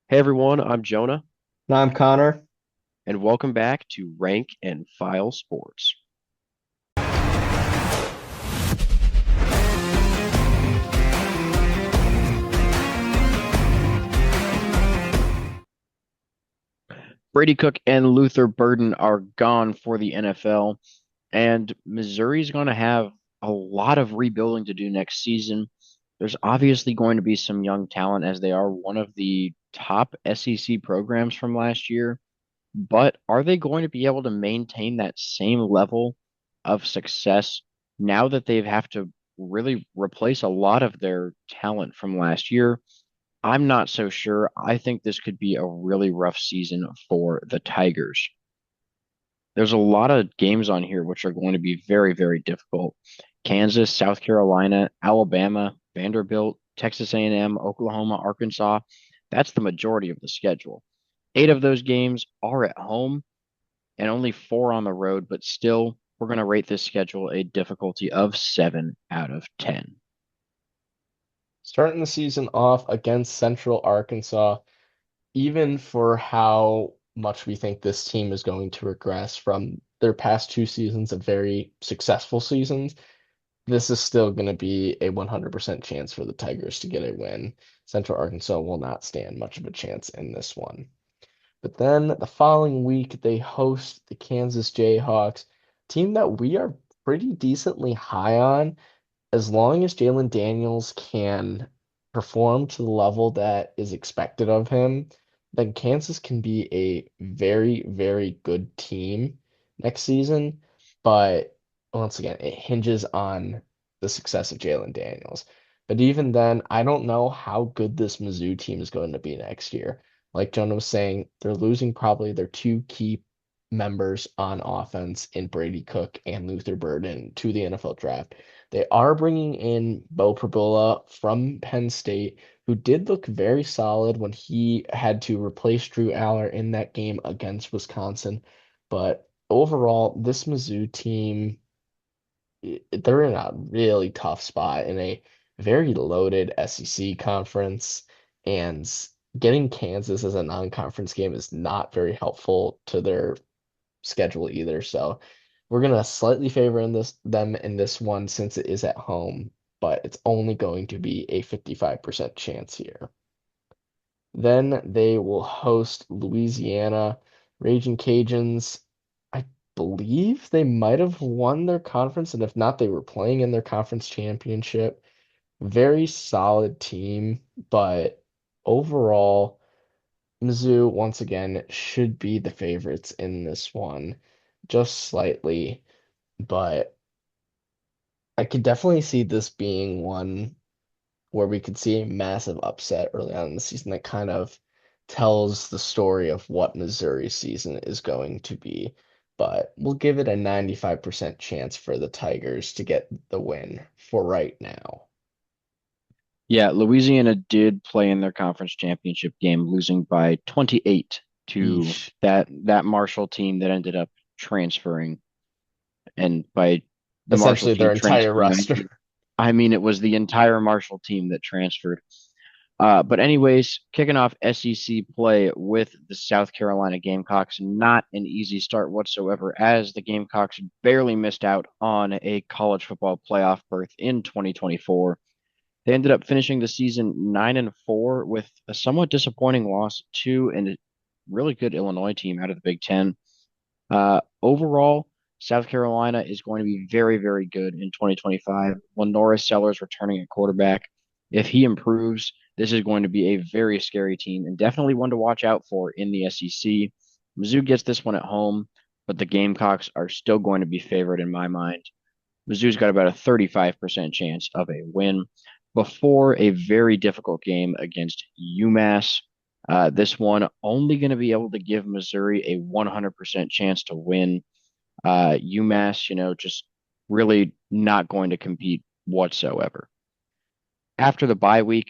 Hey everyone, I'm Jonah, No, I'm Connor. and welcome back to Rank and File Sports. Brady Cook and Luther Burden are gone for the NFL, and Missouri's going to have a lot of rebuilding to do next season. There's obviously going to be some young talent as they are one of the top SEC programs from last year, but are they going to be able to maintain that same level of success now that they have to really replace a lot of their talent from last year? I'm not so sure. I think this could be a really rough season for the Tigers. There's a lot of games on here which are going to be very, very difficult. Kansas, South Carolina, Alabama, Vanderbilt, Texas A&M, Oklahoma, Arkansas. That's the majority of the schedule. 8 of those games are at home and only 4 on the road, but still, we're going to rate this schedule a difficulty of 7 out of 10. Starting the season off against Central Arkansas, even for how much we think this team is going to regress from their past two seasons of very successful seasons, this is still going to be a 100% chance for the Tigers to get a win. Central Arkansas will not stand much of a chance in this one. But then the following week, they host the Kansas Jayhawks, team that we are pretty decently high on. As long as Jalen Daniels can perform to the level that is expected of him, then Kansas can be a very, very good team next season. But once again, it hinges on the success of Jalen Daniels. But even then, I don't know how good this Mizzou team is going to be next year. Like Jonah was saying, they're losing probably their two key members on offense in Brady Cook and Luther Burden to the NFL draft. They are bringing in Bo Prabula from Penn State, who did look very solid when he had to replace Drew Aller in that game against Wisconsin. But overall, this Mizzou team, they're in a really tough spot in a very loaded SEC conference, and getting Kansas as a non-conference game is not very helpful to their schedule either. So we're gonna slightly favor in this them in this one since it is at home, but it's only going to be a 55% chance here. Then they will host Louisiana. Raging Cajuns. I believe they might have won their conference, and if not, they were playing in their conference championship. Very solid team, but overall, Mizzou, once again, should be the favorites in this one, just slightly, but I could definitely see this being one where we could see a massive upset early on in the season that kind of tells the story of what Missouri's season is going to be. But we'll give it a 95% chance for the Tigers to get the win for right now. Yeah, Louisiana did play in their conference championship game, losing by 28 to Yeesh. that Marshall team that ended up transferring. And by the Marshall Essentially team their entire transferring, roster. I mean it was the entire Marshall team that transferred. But anyways, kicking off SEC play with the South Carolina Gamecocks, not an easy start whatsoever, as the Gamecocks barely missed out on a college football playoff berth in 2024. They ended up finishing the season 9-4 with a somewhat disappointing loss to a really good Illinois team out of the Big Ten. Overall, South Carolina is going to be very, very good in 2025. Lenora Sellers returning at quarterback. If he improves, this is going to be a very scary team and definitely one to watch out for in the SEC. Mizzou gets this one at home, but the Gamecocks are still going to be favored in my mind. Mizzou's got about a 35% chance of a win before a very difficult game against UMass. This one only going to be able to give Missouri a 100% chance to win. UMass, just really not going to compete whatsoever. After the bye week,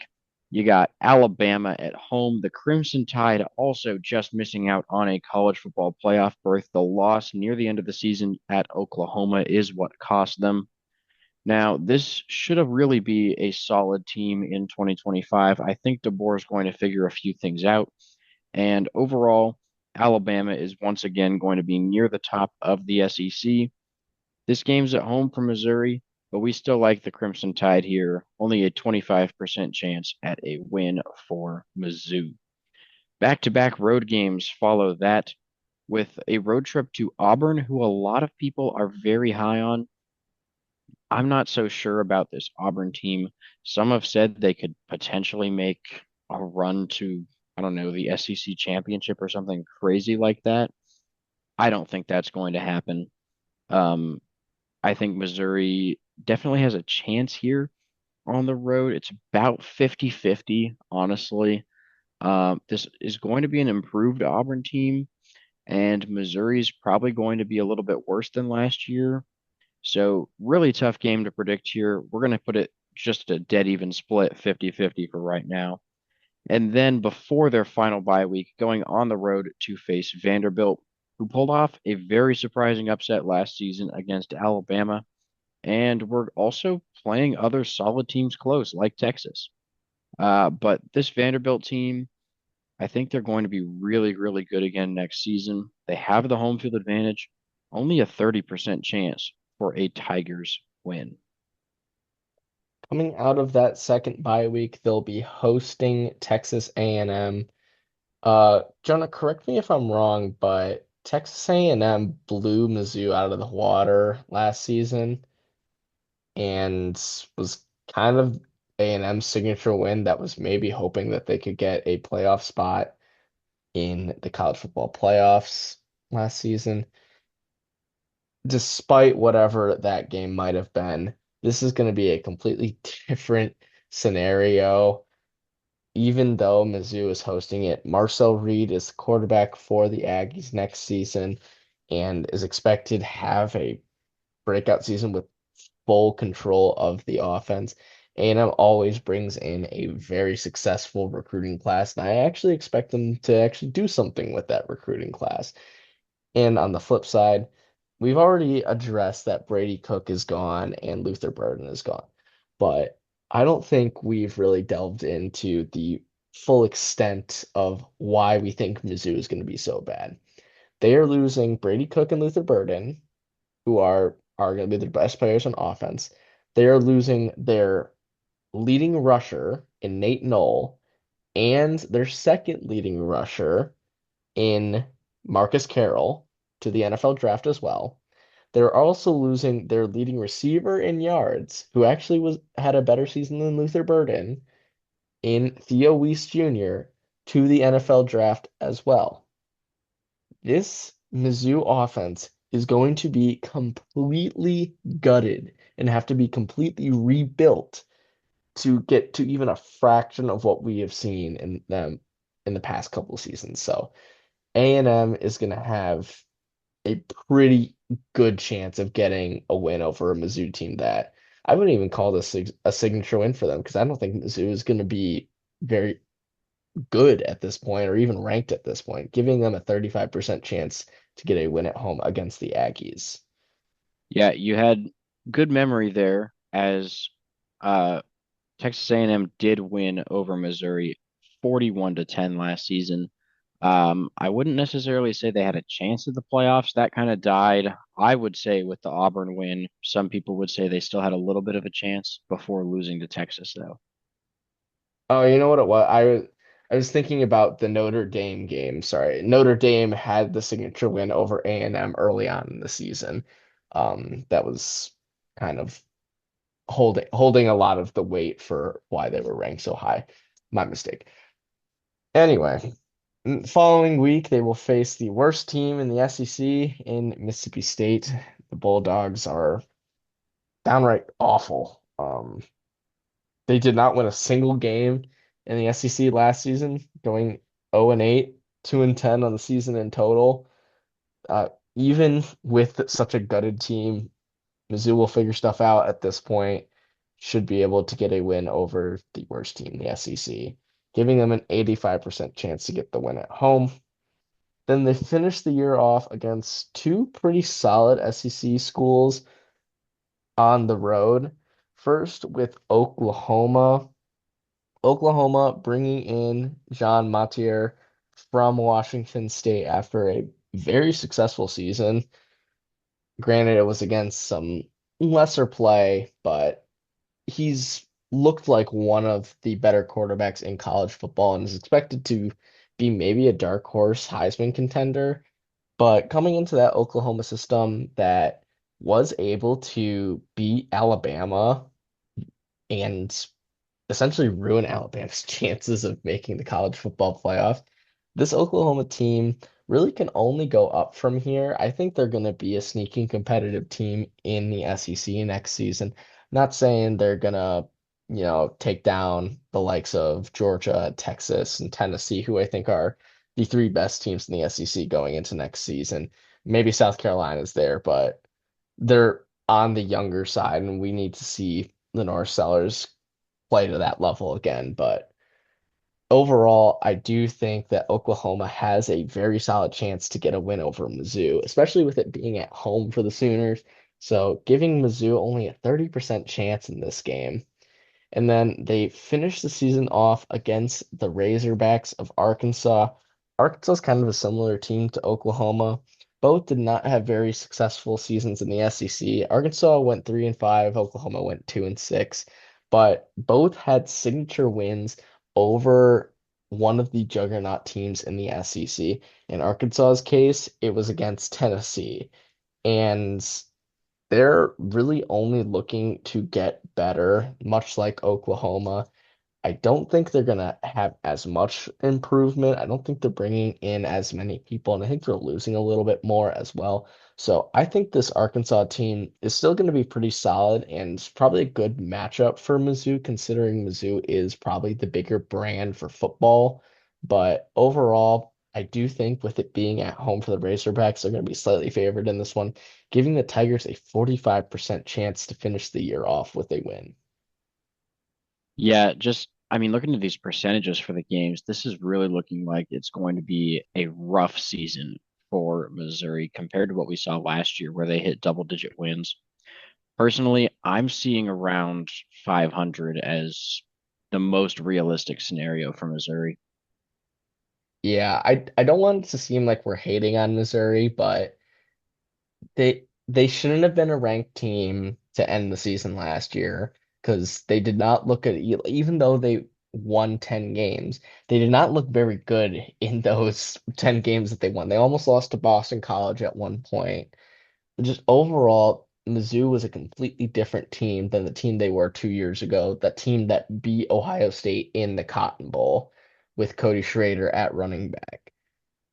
you got Alabama at home. The Crimson Tide also just missing out on a college football playoff berth. The loss near the end of the season at Oklahoma is what cost them. Now, this should have really be a solid team in 2025. I think DeBoer is going to figure a few things out. And overall, Alabama is once again going to be near the top of the SEC. This game's at home for Missouri, but we still like the Crimson Tide here. Only a 25% chance at a win for Mizzou. Back-to-back road games follow that with a road trip to Auburn, who a lot of people are very high on. I'm not so sure about this Auburn team. Some have said they could potentially make a run to, I don't know, the SEC championship or something crazy like that. I don't think that's going to happen. Um, I think Missouri definitely has a chance here on the road. It's about 50-50, honestly. This is going to be an improved Auburn team, and Missouri's probably going to be a little bit worse than last year. So, really tough game to predict here. We're going to put it just a dead even split 50-50 for right now. And then before their final bye week, going on the road to face Vanderbilt, who pulled off a very surprising upset last season against Alabama. And we're also playing other solid teams close, like Texas. But this Vanderbilt team, I think they're going to be really, really good again next season. They have the home field advantage, only a 30% chance for a Tigers win. Coming out of that second bye week, they'll be hosting Texas A&M. Jonah, correct me if I'm wrong, but Texas A&M blew Mizzou out of the water last season and was kind of A&M's signature win that was maybe hoping that they could get a playoff spot in the college football playoffs last season. Despite whatever that game might have been, this is going to be a completely different scenario. Even though Mizzou is hosting it, Marcel Reed is the quarterback for the Aggies next season and is expected to have a breakout season with full control of the offense. A&M always brings in a very successful recruiting class, and I actually expect them to actually do something with that recruiting class. And on the flip side, we've already addressed that Brady Cook is gone and Luther Burden is gone. But I don't think we've really delved into the full extent of why we think Mizzou is going to be so bad. They are losing Brady Cook and Luther Burden, who are going to be the best players on offense. They are losing their leading rusher in Nate Knoll and their second leading rusher in Marcus Carroll to the NFL draft as well. They're also losing their leading receiver in yards, who actually was had a better season than Luther Burden, in Theo Weiss Jr. to the NFL draft as well. This Mizzou offense is going to be completely gutted and have to be completely rebuilt to get to even a fraction of what we have seen in them in the past couple of seasons. So A&M is going to have a pretty good chance of getting a win over a Mizzou team that I wouldn't even call this a signature win for them because I don't think Mizzou is going to be very good at this point or even ranked at this point, giving them a 35% chance to get a win at home against the Aggies. Yeah, you had good memory there as uh, Texas A&M did win over Missouri 41-10 last season. I wouldn't necessarily say they had a chance at the playoffs. That kind of died. I would say with the Auburn win, some people would say they still had a little bit of a chance before losing to Texas, though. Oh, you know what it was? I was thinking about the Notre Dame game. Sorry. Notre Dame had the signature win over A&M early on in the season. That was kind of holding a lot of the weight for why they were ranked so high. My mistake. Anyway, following week they will face the worst team in the SEC in Mississippi State. The Bulldogs are downright awful. They did not win a single game in the SEC last season, going 0-8, 2-10 on the season in total. Even with such a gutted team, Mizzou will figure stuff out at this point. Should be able to get a win over the worst team in the SEC, giving them an 85% chance to get the win at home. Then they finish the year off against two pretty solid SEC schools. on the road. First with Oklahoma. Oklahoma bringing in Jean Matier from Washington State after a very successful season. Granted, it was against some lesser play, but he's looked like one of the better quarterbacks in college football and is expected to be maybe a dark horse Heisman contender. But coming into that Oklahoma system that was able to beat Alabama and essentially ruin Alabama's chances of making the college football playoff. This Oklahoma team really can only go up from here. I think they're going to be a sneaking competitive team in the SEC next season. Not saying they're going to, take down the likes of Georgia, Texas, and Tennessee, who I think are the three best teams in the SEC going into next season. Maybe South Carolina's there, but they're on the younger side, and we need to see the North Sellers play to that level again. But overall, I do think that Oklahoma has a very solid chance to get a win over Mizzou, especially with it being at home for the Sooners. So giving Mizzou only a 30% chance in this game. And then they finished the season off against the Razorbacks of Arkansas. Arkansas is kind of a similar team to Oklahoma. Both did not have very successful seasons in the SEC. Arkansas went 3-5, Oklahoma went 2-6, but both had signature wins over one of the juggernaut teams in the SEC. In Arkansas's case, it was against Tennessee. And they're really only looking to get better, much like Oklahoma. I don't think they're going to have as much improvement. I don't think they're bringing in as many people, and I think they're losing a little bit more as well. So I think this Arkansas team is still going to be pretty solid and probably a good matchup for Mizzou, considering Mizzou is probably the bigger brand for football. But overall, I do think with it being at home for the Razorbacks, they're going to be slightly favored in this one, giving the Tigers a 45% chance to finish the year off with a win. Yeah, I mean, looking at these percentages for the games, this is really looking like it's going to be a rough season for Missouri compared to what we saw last year, where they hit double-digit wins. Personally, I'm seeing around 500 as the most realistic scenario for Missouri. Yeah, I don't want it to seem like we're hating on Missouri, but they shouldn't have been a ranked team to end the season last year because they did not look at even though they won 10 games, they did not look very good in those 10 games that they won. They almost lost to Boston College at one point. Just overall, Mizzou was a completely different team than the team they were 2 years ago, that team that beat Ohio State in the Cotton Bowl with Cody Schrader at running back.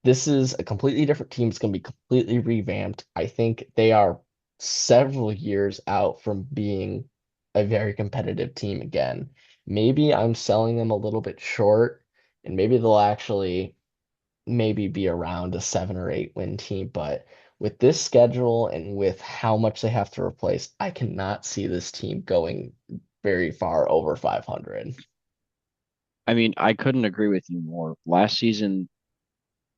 This is a completely different team. It's going to be completely revamped. I think they are several years out from being a very competitive team again. Maybe I'm selling them a little bit short, and maybe they'll actually maybe be around a 7 or 8 win team. But with this schedule and with how much they have to replace, I cannot see this team going very far over 500. I mean, I couldn't agree with you more. Last season,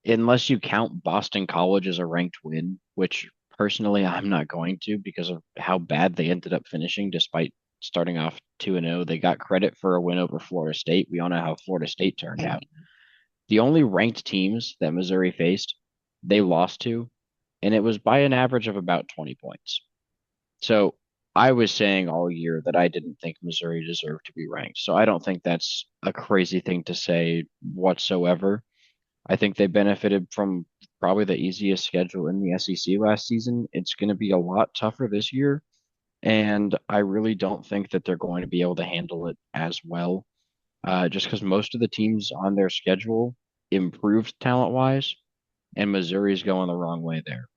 unless you count Boston College as a ranked win, which personally I'm not going to because of how bad they ended up finishing despite starting off 2-0. They got credit for a win over Florida State. We all know how Florida State turned out. The only ranked teams that Missouri faced, they lost to, and it was by an average of about 20 points. So I was saying all year that I didn't think Missouri deserved to be ranked. So I don't think that's a crazy thing to say whatsoever. I think they benefited from probably the easiest schedule in the SEC last season. It's going to be a lot tougher this year, and I really don't think that they're going to be able to handle it as well, just because most of the teams on their schedule improved talent-wise, and Missouri's going the wrong way there.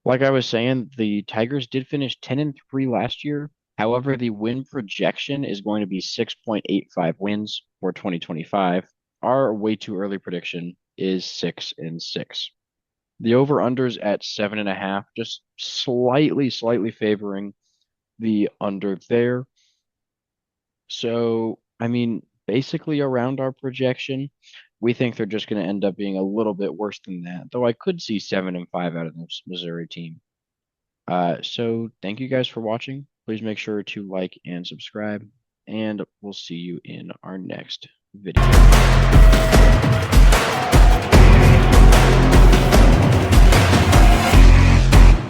Like I was saying, the Tigers did finish 10-3 last year. However, the win projection is going to be 6.85 wins for 2025. Our way too early prediction is 6-6. The over-unders at 7.5, just slightly favoring the under there. So, I mean, basically around our projection, we think they're just going to end up being a little bit worse than that. Though I could see 7-5 out of this Missouri team. So thank you guys for watching. Please make sure to like and subscribe, and we'll see you in our next video.